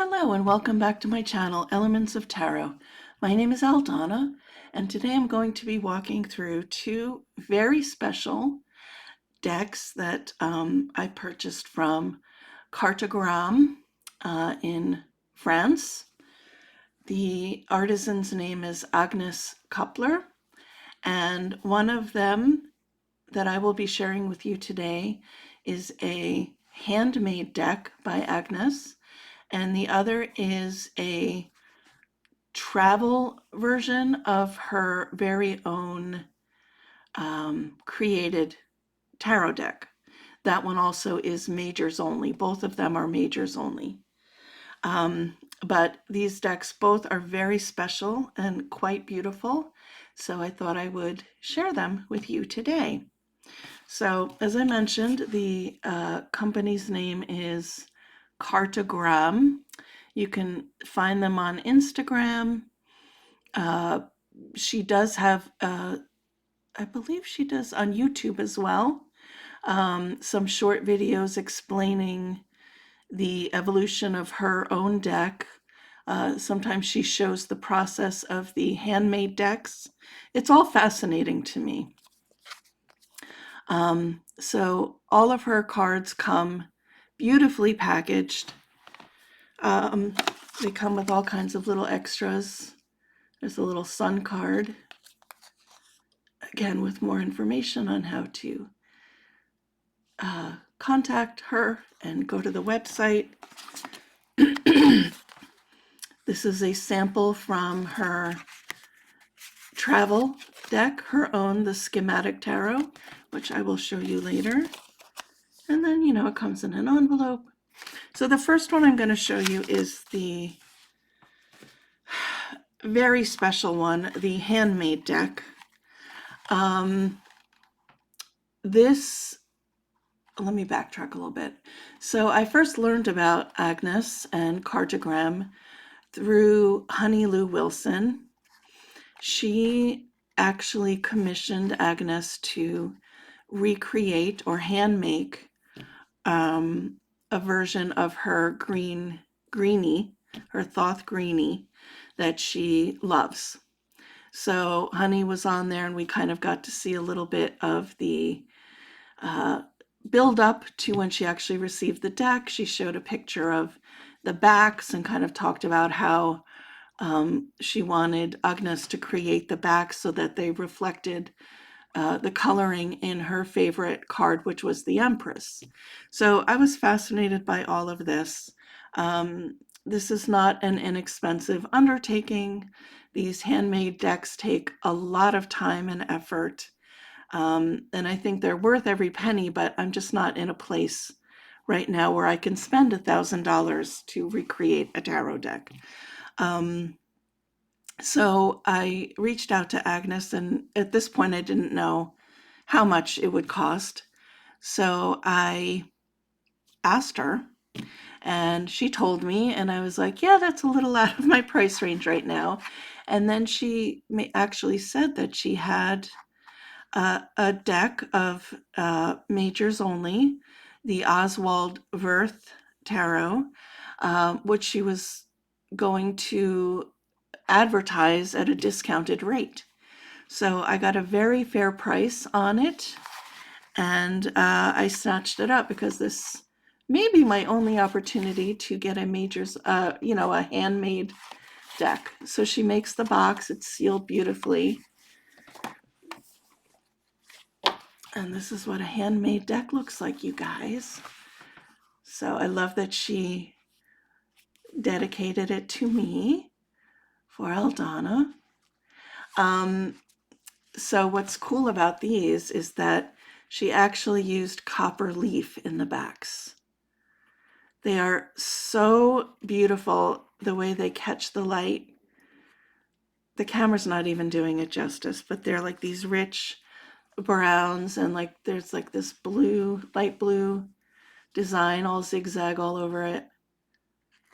Hello and welcome back to my channel, Elements of Tarot. My name is Aldana, and today I'm going to be walking through two very special decks that I purchased from Kartograme in France. The artisan's name is Agnes Koppler, and one of them that I will be sharing with you today is a handmade deck by Agnes, and the other is a travel version of her very own created tarot deck. That one also is majors only. Both of them are majors only. But these decks both are very special and quite beautiful, so I thought I would share them with you today. So, as I mentioned, the company's name is Kartograme. You can find them on Instagram. She does have, I believe she does on YouTube as well, some short videos explaining the evolution of her own deck. Sometimes she shows the process of the handmade decks. It's all fascinating to me. So all of her cards come beautifully packaged. They come with all kinds of little extras. There's a little sun card, again, with more information on how to contact her and go to the website. This is a sample from her travel deck, her own, the Schematic Tarot, which I will show you later. And then, it comes in an envelope. So the first one I'm going to show you is the very special one, the handmade deck. Let me backtrack a little bit. So I first learned about Agnes and Kartograme through Honey Lou Wilson. She actually commissioned Agnes to recreate or hand make a version of her greenie, her Thoth greenie that she loves. So Honey was on there, and we kind of got to see a little bit of the build up to when she actually received the deck. She showed a picture of the backs and kind of talked about how she wanted Agnes to create the backs so that they reflected the coloring in her favorite card, which was the Empress. So I was fascinated by all of this. This is not an inexpensive undertaking. These handmade decks take a lot of time and effort. And I think they're worth every penny, but I'm just not in a place right now where I can spend $1,000 to recreate a tarot deck. So I reached out to Agnes, and at this point I didn't know how much it would cost. So I asked her, and she told me, and I was like, yeah, that's a little out of my price range right now. And then she actually said that she had a deck of majors only, the Oswald Wirth Tarot, which she was going to advertise at a discounted rate. So I got a very fair price on it, and I snatched it up because this may be my only opportunity to get a majors, a handmade deck. So she makes the box, it's sealed beautifully. And this is what a handmade deck looks like, you guys. So I love that she dedicated it to me for Aldana. So what's cool about these is that she actually used copper leaf in the backs. They are so beautiful, the way they catch the light. The camera's not even doing it justice, but they're like these rich browns, and there's this blue, light blue design, all zigzag all over it.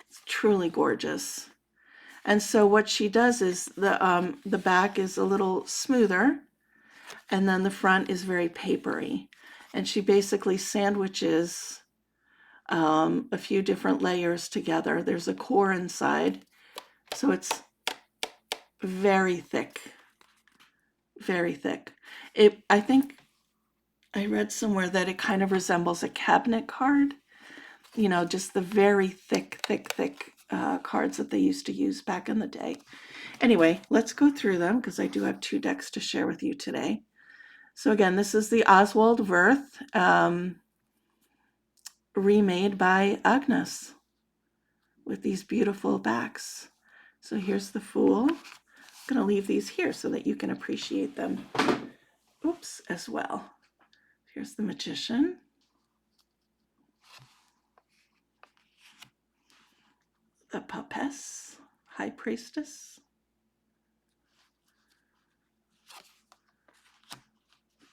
It's truly gorgeous. And so what she does is the back is a little smoother, and then the front is very papery. And she basically sandwiches a few different layers together. There's a core inside, so it's very thick, very thick. I think I read somewhere that it kind of resembles a cabinet card, just the very thick, thick, thick cards that they used to use back in the day. Anyway, let's go through them because I do have 2 decks to share with you today. So again, this is the Oswald Wirth, remade by Agnes with these beautiful backs. So here's the Fool. I'm going to leave these here so that you can appreciate them, as well. Here's the Magician. The Papess, High Priestess.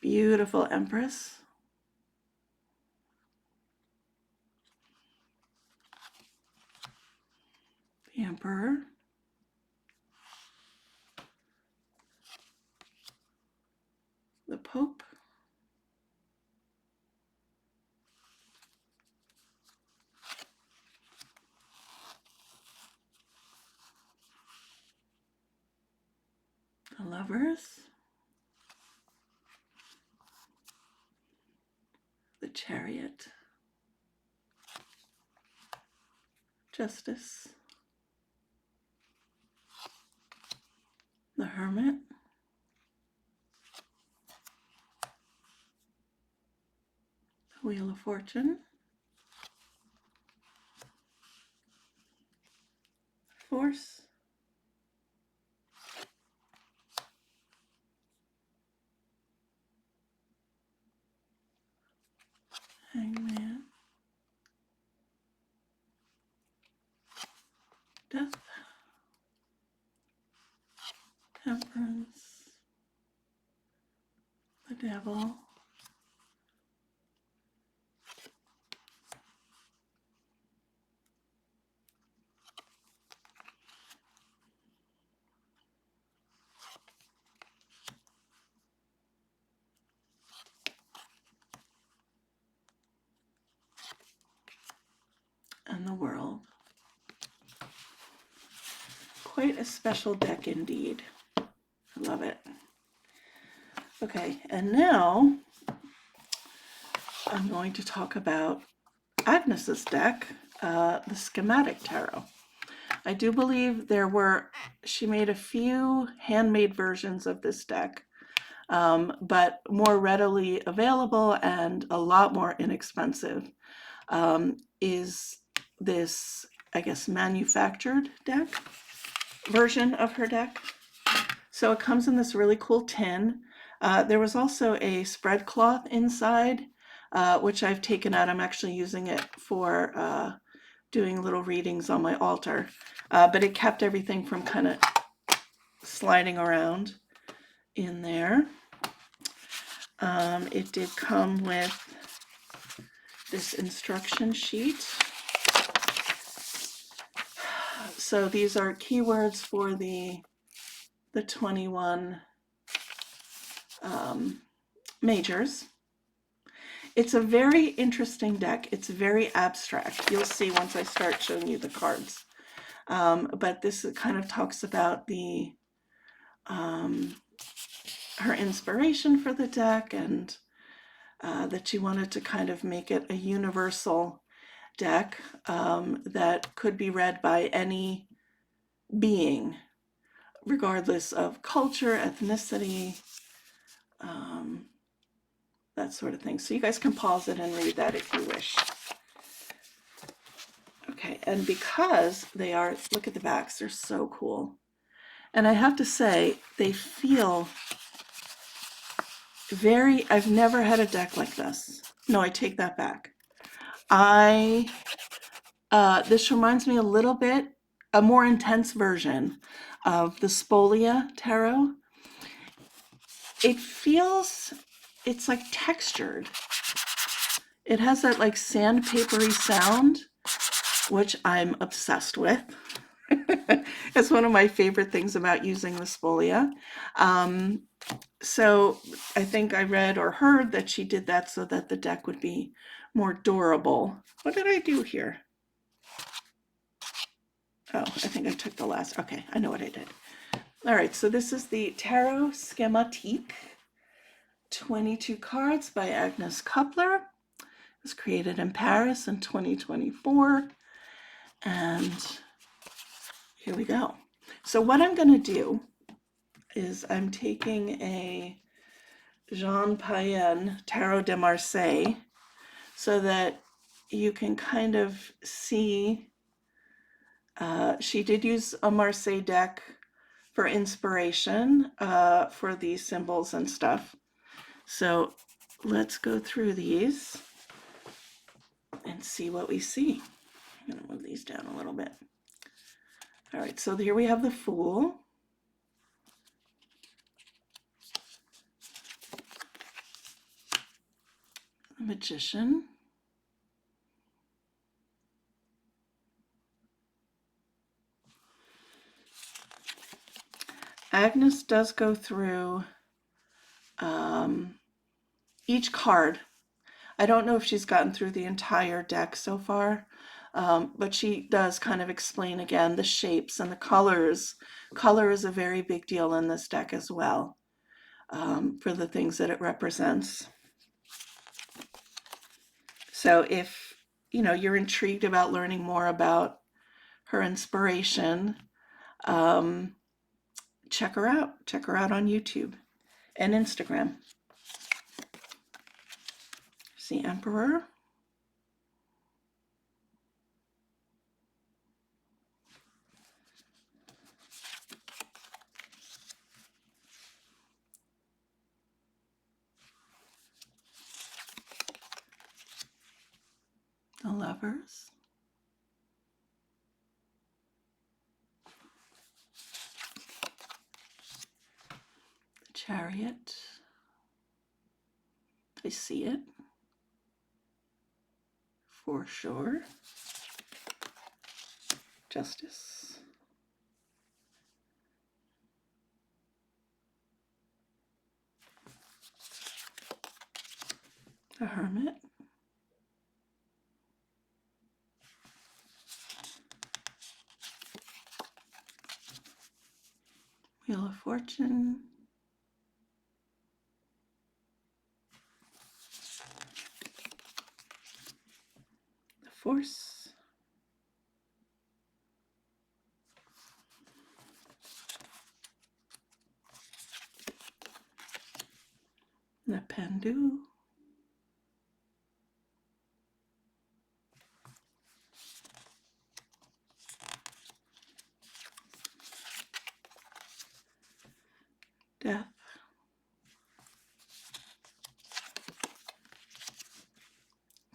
Beautiful Empress. The Emperor. The Pope. The Lovers. The Chariot. Justice. The Hermit. The Wheel of Fortune. Force. Hangman. Death. Temperance. The Devil. And the World. Quite a special deck indeed. I love it. Okay, and now I'm going to talk about Agnes's deck, the Schematic Tarot. I do believe she made a few handmade versions of this deck, but more readily available and a lot more inexpensive is this, I guess, manufactured deck version of her deck. So it comes in this really cool tin. There was also a spread cloth inside, which I've taken out. I'm actually using it for doing little readings on my altar. But it kept everything from kind of sliding around in there. It did come with this instruction sheet. So these are keywords for the 21 majors. It's a very interesting deck. It's very abstract. You'll see once I start showing you the cards. But this kind of talks about her inspiration for the deck, and that she wanted to kind of make it a universal deck that could be read by any being, regardless of culture, ethnicity, that sort of thing. So you guys can pause it and read that if you wish. Okay, and because they are, look at the backs, they're so cool. And I have to say, they feel I've never had a deck like this. No, I take that back. This reminds me a little bit, a more intense version of the Spolia Tarot. It's like textured. It has that like sandpapery sound, which I'm obsessed with. It's one of my favorite things about using the Spolia. So I think I read or heard that she did that so that the deck would be more durable. What did I do here? Oh, I think I took the last. Okay, I know what I did. All right, so this is the Tarot Schematique, 22 cards by Agnes Coupler. It was created in Paris in 2024. And here we go. So what I'm going to do is I'm taking a Jean Payen Tarot de Marseille so that you can kind of see. She did use a Marseille deck for inspiration for these symbols and stuff. So let's go through these and see what we see. I'm going to move these down a little bit. All right, so here we have the Fool. The Magician. Agnes does go through each card. I don't know if she's gotten through the entire deck so far, but she does kind of explain again the shapes and the colors. Color is a very big deal in this deck as well, for the things that it represents. So if you're intrigued about learning more about her inspiration, check her out. Check her out on YouTube and Instagram. It's the Emperor. The Lovers. The Chariot. I see it. For sure. Justice. The Hermit. Wheel of Fortune. The Force. The Pendu. Death.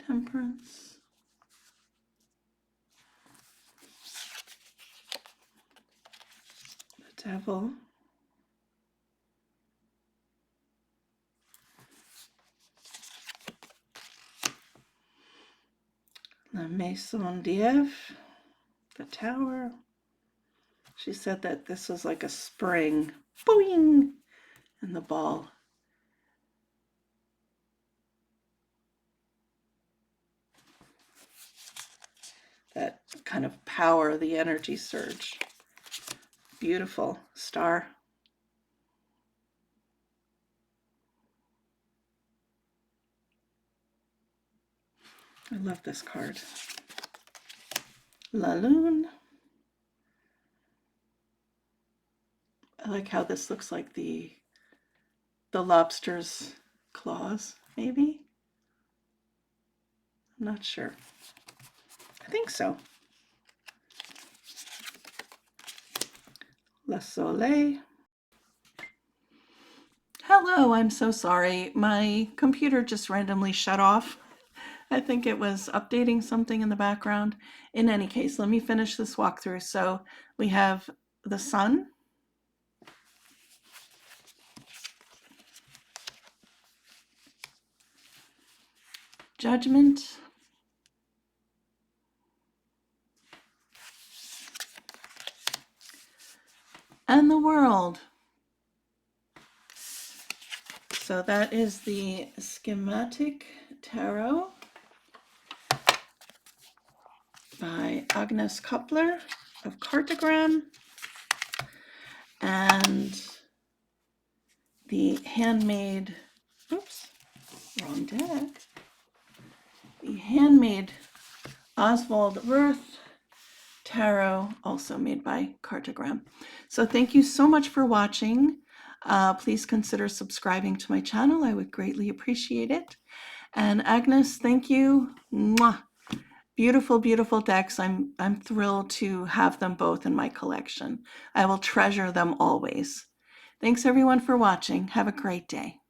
Temperance. The Devil. La Maison d'Ève. The Tower. She said that this was like a spring. Boing! And the ball. That kind of power, the energy surge. Beautiful star. I love this card. La Lune. I like how this looks like the lobster's claws, maybe? I'm not sure. I think so. Le Soleil. Hello, I'm so sorry. My computer just randomly shut off. I think it was updating something in the background. In any case, let me finish this walkthrough. So we have the Sun. Judgment. And the World. So that is the Schematic Tarot. by Agnes Koppler of Kartograme, and the handmade, oops, wrong deck, the handmade Oswald Wirth tarot, also made by Kartograme. So thank you so much for watching. Please consider subscribing to my channel. I would greatly appreciate it. And Agnes, thank you. Mwah. Beautiful, beautiful decks. I'm thrilled to have them both in my collection. I will treasure them always. Thanks everyone for watching. Have a great day.